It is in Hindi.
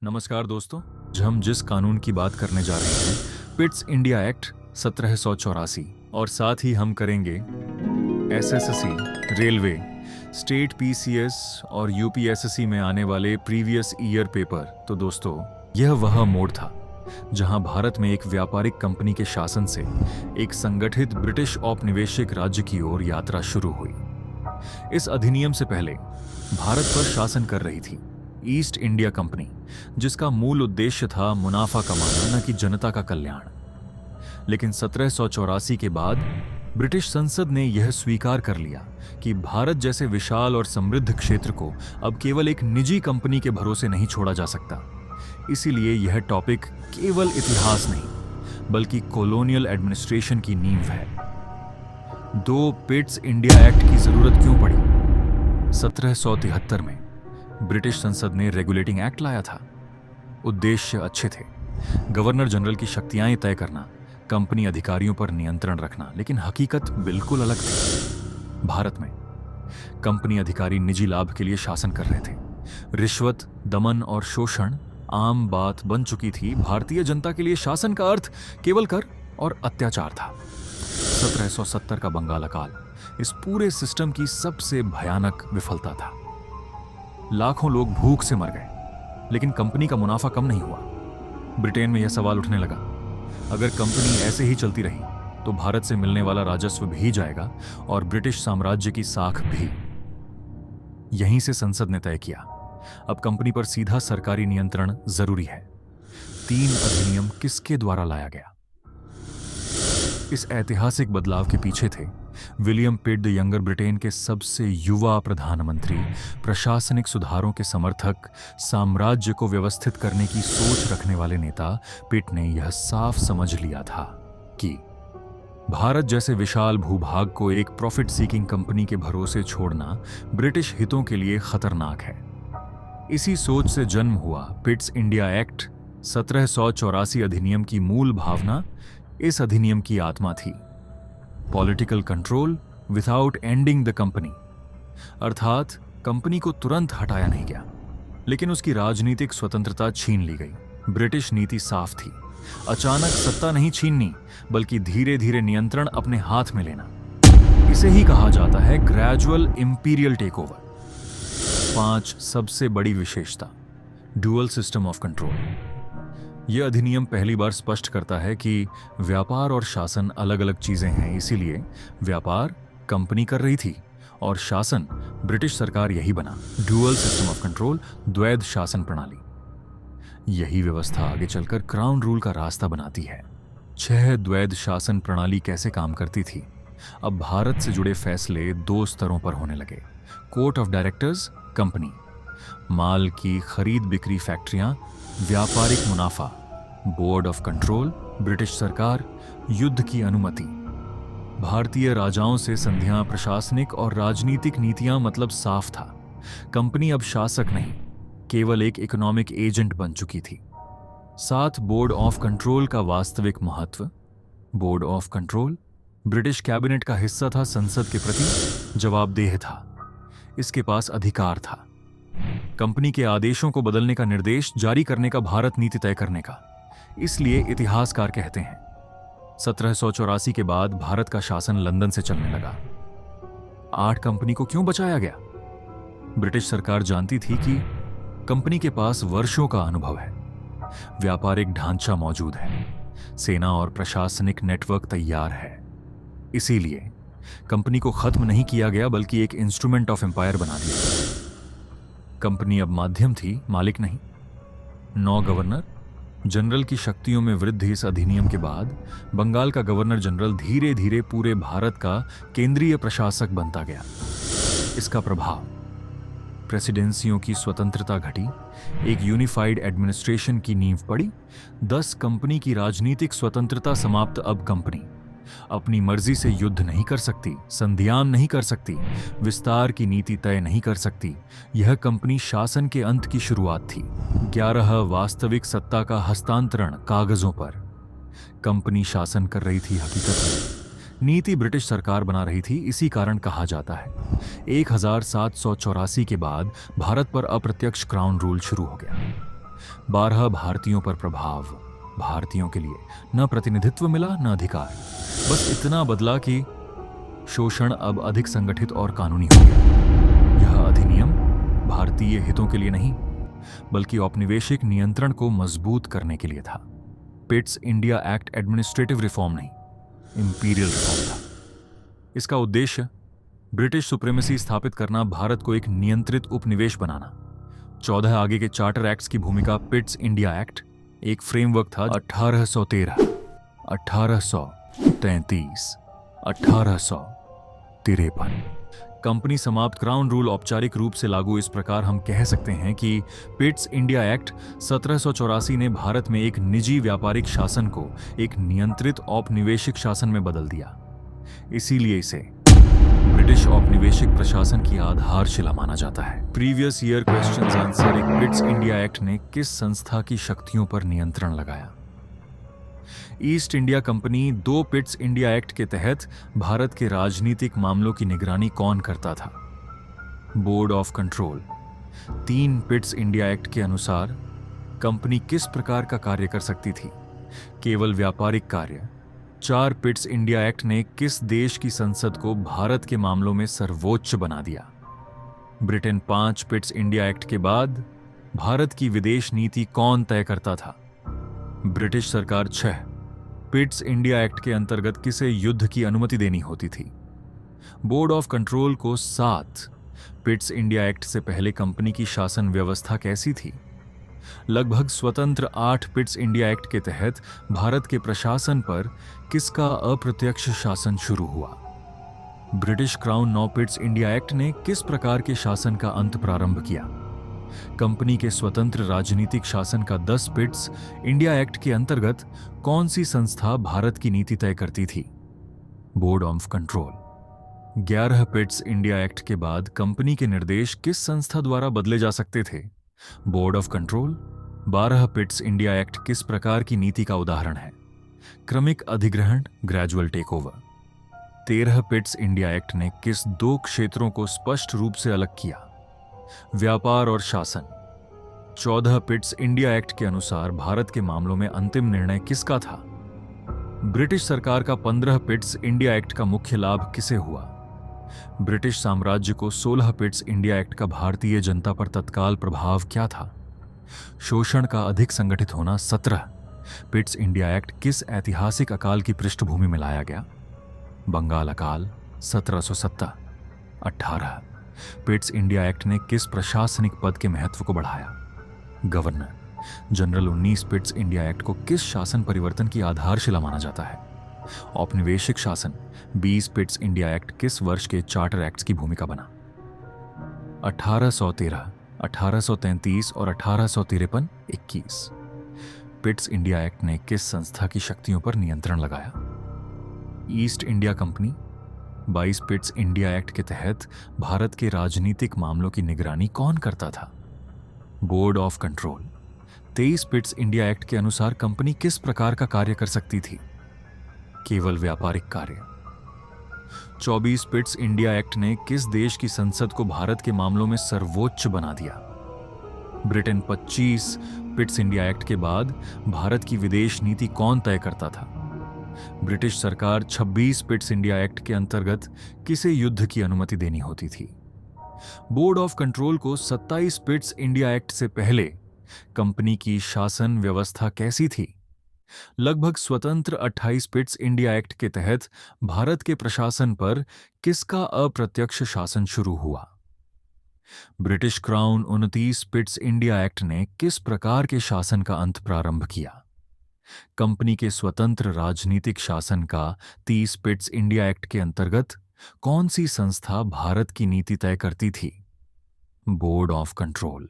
नमस्कार दोस्तों। आज हम जिस कानून की बात करने जा रहे हैं, पिट्स इंडिया एक्ट 1784, और साथ ही हम करेंगे एसएससी, रेलवे, स्टेट पीसीएस और यूपीएसएससी में आने वाले प्रीवियस ईयर पेपर। तो दोस्तों, यह वह मोड़ था जहां भारत में एक व्यापारिक कंपनी के शासन से एक संगठित ब्रिटिश औपनिवेशिक राज्य की ओर यात्रा शुरू हुई। इस अधिनियम से पहले भारत पर शासन कर रही थी ईस्ट इंडिया कंपनी, जिसका मूल उद्देश्य था मुनाफा कमाना, न कि जनता का कल्याण। लेकिन 1784 के बाद ब्रिटिश संसद ने यह स्वीकार कर लिया कि भारत जैसे विशाल और समृद्ध क्षेत्र को अब केवल एक निजी कंपनी के भरोसे नहीं छोड़ा जा सकता। इसीलिए यह टॉपिक केवल इतिहास नहीं, बल्कि कॉलोनियल एडमिनिस्ट्रेशन की नींव है। दो पिट्स इंडिया एक्ट की जरूरत क्यों पड़ी? 1773 में ब्रिटिश संसद ने रेगुलेटिंग एक्ट लाया था। उद्देश्य अच्छे थे, गवर्नर जनरल की शक्तियां तय करना, कंपनी अधिकारियों पर नियंत्रण रखना, लेकिन हकीकत बिल्कुल अलग थी। भारत में कंपनी अधिकारी निजी लाभ के लिए शासन कर रहे थे। रिश्वत, दमन और शोषण आम बात बन चुकी थी। भारतीय जनता के लिए शासन का अर्थ केवल कर और अत्याचार था। 1770 का बंगाल अकाल इस पूरे सिस्टम की सबसे भयानक विफलता था। लाखों लोग भूख से मर गए, लेकिन कंपनी का मुनाफा कम नहीं हुआ। ब्रिटेन में यह सवाल उठने लगा, अगर कंपनी ऐसे ही चलती रही तो भारत से मिलने वाला राजस्व भी जाएगा और ब्रिटिश साम्राज्य की साख भी। यहीं से संसद ने तय किया, अब कंपनी पर सीधा सरकारी नियंत्रण जरूरी है। 3 अधिनियम किसके द्वारा लाया गया? इस ऐतिहासिक बदलाव के पीछे थे William Pitt the younger, Britain के सबसे युवा प्रधानमंत्री, प्रशासनिक सुधारों के समर्थक, साम्राज्य को व्यवस्थित करने की सोच रखने वाले नेता। पिट ने यह साफ समझ लिया था कि भारत जैसे विशाल भूभाग को एक प्रॉफिट सीकिंग कंपनी के भरोसे छोड़ना ब्रिटिश हितों के लिए खतरनाक है। इसी सोच से जन्म हुआ पिट्स इंडिया एक्ट। 1784 अधिनियम की मूल भावना इस अधिनियम की आत्मा थी, political control without ending the company. अर्थात कंपनी को तुरंत हटाया नहीं गया, लेकिन उसकी राजनीतिक स्वतंत्रता छीन ली गई। ब्रिटिश नीति साफ थी, अचानक सत्ता नहीं छीननी, बल्कि धीरे धीरे नियंत्रण अपने हाथ में लेना। इसे ही कहा जाता है ग्रेजुअल इंपीरियल टेकओवर। 5 सबसे बड़ी विशेषता। Dual system of control. यह अधिनियम पहली बार स्पष्ट करता है कि व्यापार और शासन अलग अलग चीजें हैं। इसीलिए व्यापार कंपनी कर रही थी और शासन ब्रिटिश सरकार यही बना। डुअल सिस्टम ऑफ कंट्रोल, द्वैध शासन प्रणाली। यही व्यवस्था आगे चलकर क्राउन रूल का रास्ता बनाती है। 6 द्वैध शासन प्रणाली कैसे काम करती थी? अब भारत से जुड़े फैसले 2 स्तरों पर होने लगे। Court of directors, company. माल की खरीद बिक्री, फैक्ट्रियां, व्यापारिक मुनाफा। बोर्ड ऑफ कंट्रोल, ब्रिटिश सरकार, युद्ध की अनुमति। भारतीय राजाओं से संधियां, प्रशासनिक और राजनीतिक नीतियां। मतलब साफ था, कंपनी अब शासक नहीं, केवल एक इकोनॉमिक एजेंट बन चुकी थी। 7 बोर्ड ऑफ कंट्रोल का वास्तविक महत्व। Board of control British cabinet का हिस्सा था, संसद के प्रति जवाबदेह था, इसके पास अधिकार था कंपनी के आदेशों को बदलने का, निर्देश जारी करने का, भारत नीति तय करने का। इसलिए इतिहासकार कहते हैं 1784 के बाद भारत का शासन लंदन से चलने लगा। 8 कंपनी को क्यों बचाया गया? ब्रिटिश सरकार जानती थी कि कंपनी के पास वर्षों का अनुभव है, व्यापारिक ढांचा मौजूद है, सेना और प्रशासनिक नेटवर्क तैयार है। इसीलिए कंपनी को खत्म नहीं किया गया, बल्कि एक इंस्ट्रूमेंट ऑफ एम्पायर बना दिया गया। कंपनी अब माध्यम थी, मालिक नहीं। 9 गवर्नर जनरल की शक्तियों में वृद्धि। इस अधिनियम के बाद बंगाल का गवर्नर जनरल धीरे धीरे पूरे भारत का केंद्रीय प्रशासक बनता गया। इसका प्रभाव, प्रेसिडेंसियों की स्वतंत्रता घटी, एक यूनिफाइड एडमिनिस्ट्रेशन की नींव पड़ी। 10 कंपनी की राजनीतिक स्वतंत्रता समाप्त। अब कंपनी अपनी मर्जी से युद्ध नहीं कर सकती, संधियान नहीं कर सकती, विस्तार की नीति तय नहीं कर सकती। यह कंपनी शासन के अंत की शुरुआत थी। 11 वास्तविक सत्ता का हस्तांतरण कागजों पर। कंपनी शासन कर रही थी, हकीकत में नीति ब्रिटिश सरकार बना रही थी। इसी कारण कहा जाता है 1784 के बाद भारत पर अप्रत्यक्ष क्राउन रूल शुरू हो गया। 12 भारतीयों पर प्रभाव। भारतीयों के लिए न प्रतिनिधित्व मिला न अधिकार, बस इतना बदला कि शोषण अब अधिक संगठित और कानूनी हो गया। यह अधिनियम भारतीय हितों के लिए नहीं, बल्कि औपनिवेशिक नियंत्रण को मजबूत करने के लिए था। Pitt's India act administrative reform नहीं, इंपीरियल रिफॉर्म था। इसका उद्देश्य ब्रिटिश सुप्रीमेसी स्थापित करना, भारत को एक नियंत्रित उपनिवेश बनाना। 14 आगे के चार्टर एक्ट्स की भूमिका। पिट्स इंडिया एक्ट एक फ्रेमवर्क था। 1813, 1833, 1853। कंपनी समाप्त। क्राउन रूल औपचारिक रूप से लागू। इस प्रकार हम कह सकते हैं कि पिट्स इंडिया एक्ट 1784 ने भारत में एक निजी व्यापारिक शासन को एक नियंत्रित औपनिवेशिक शासन में बदल दिया। इसीलिए इसे ब्रिटिश औपनिवेशिक प्रशासन की आधारशिला माना जाता है। Previous year questions answer. एक पिट्स इंडिया एक्ट ने किस संस्था की शक्तियों पर नियंत्रण लगाया? East India company. 2 Pitt's India act के तहत भारत के राजनीतिक मामलों की निगरानी कौन करता था? Board of control. 3 Pitt's India act के अनुसार कंपनी किस प्रकार का कार्य कर सकती थी? केवल व्यापारिक कार्य। 4 पिट्स इंडिया एक्ट ने किस देश की संसद को भारत के मामलों में सर्वोच्च बना दिया? ब्रिटेन। 5 पिट्स इंडिया एक्ट के बाद भारत की विदेश नीति कौन तय करता था? ब्रिटिश सरकार। 6 पिट्स इंडिया एक्ट के अंतर्गत किसे युद्ध की अनुमति देनी होती थी? बोर्ड ऑफ कंट्रोल को। 7 पिट्स इंडिया एक्ट से पहले कंपनी की शासन व्यवस्था कैसी थी? लगभग स्वतंत्र। 8 पिट्स इंडिया एक्ट के तहत भारत के प्रशासन पर किसका अप्रत्यक्ष शासन शुरू हुआ? British crown. 9 Pitt's India act ने किस प्रकार के शासन का अंत प्रारंभ किया? कंपनी के स्वतंत्र राजनीतिक शासन का। 10 पिट्स इंडिया एक्ट के अंतर्गत कौन सी संस्था भारत की नीति तय करती थी? Board of control. 11 Pitt's India act के बाद कंपनी के निर्देश किस संस्था द्वारा बदले जा सकते थे? Board of control. 12 Pitt's India act किस प्रकार की नीति का उदाहरण है? क्रमिक अधिग्रहण, gradual takeover. 13 Pitt's India act ने किस 2 क्षेत्रों को स्पष्ट रूप से अलग किया? व्यापार और शासन। 14 पिट्स इंडिया एक्ट के अनुसार भारत के मामलों में अंतिम निर्णय किसका था? ब्रिटिश सरकार का। 15 पिट्स इंडिया एक्ट का मुख्य लाभ किसे हुआ? ब्रिटिश साम्राज्य को। 16 पिट्स इंडिया एक्ट का भारतीय जनता पर तत्काल प्रभाव क्या था? शोषण का अधिक संगठित होना। 17 पिट्स इंडिया एक्ट किस ऐतिहासिक अकाल की पृष्ठभूमि में लाया गया? बंगाल अकाल, 1770। 18 पिट्स इंडिया एक्ट ने किस प्रशासनिक पद के महत्व को बढ़ाया? Governor general. 19 Pitt's India act को किस शासन परिवर्तन की आधारशिला माना जाता है? औपनिवेशिक शासन। 20 पिट्स इंडिया एक्ट किस वर्ष के चार्टर एक्ट्स की भूमिका बना? 1813, 1833 और 1853। 21 पिट्स इंडिया एक्ट ने किस संस्था की शक्तियों पर नियंत्रण लगाया? East India company. 22 Pitt's India act के तहत भारत के राजनीतिक मामलों की निगरानी कौन करता था? Board of control. 23 Pitt's India act के अनुसार कंपनी किस प्रकार का कार्य कर सकती थी? केवल व्यापारिक कार्य। 24 पिट्स इंडिया एक्ट ने किस देश की संसद को भारत के मामलों में सर्वोच्च बना दिया? ब्रिटेन। 25 पिट्स इंडिया एक्ट के बाद भारत की विदेश नीति कौन तय करता था? ब्रिटिश सरकार। 26 पिट्स इंडिया एक्ट के अंतर्गत किसे युद्ध की अनुमति देनी होती थी? बोर्ड ऑफ कंट्रोल को। 27 पिट्स इंडिया एक्ट से पहले कंपनी की शासन व्यवस्था कैसी थी? लगभग स्वतंत्र। 28 पिट्स इंडिया एक्ट के तहत भारत के प्रशासन पर किसका अप्रत्यक्ष शासन शुरू हुआ? British crown. 29 Pitt's India act ने किस प्रकार के शासन का अंत प्रारंभ किया? कंपनी के स्वतंत्र राजनीतिक शासन का। 30 पिट्स इंडिया एक्ट के अंतर्गत कौन सी संस्था भारत की नीति तय करती थी? Board of control.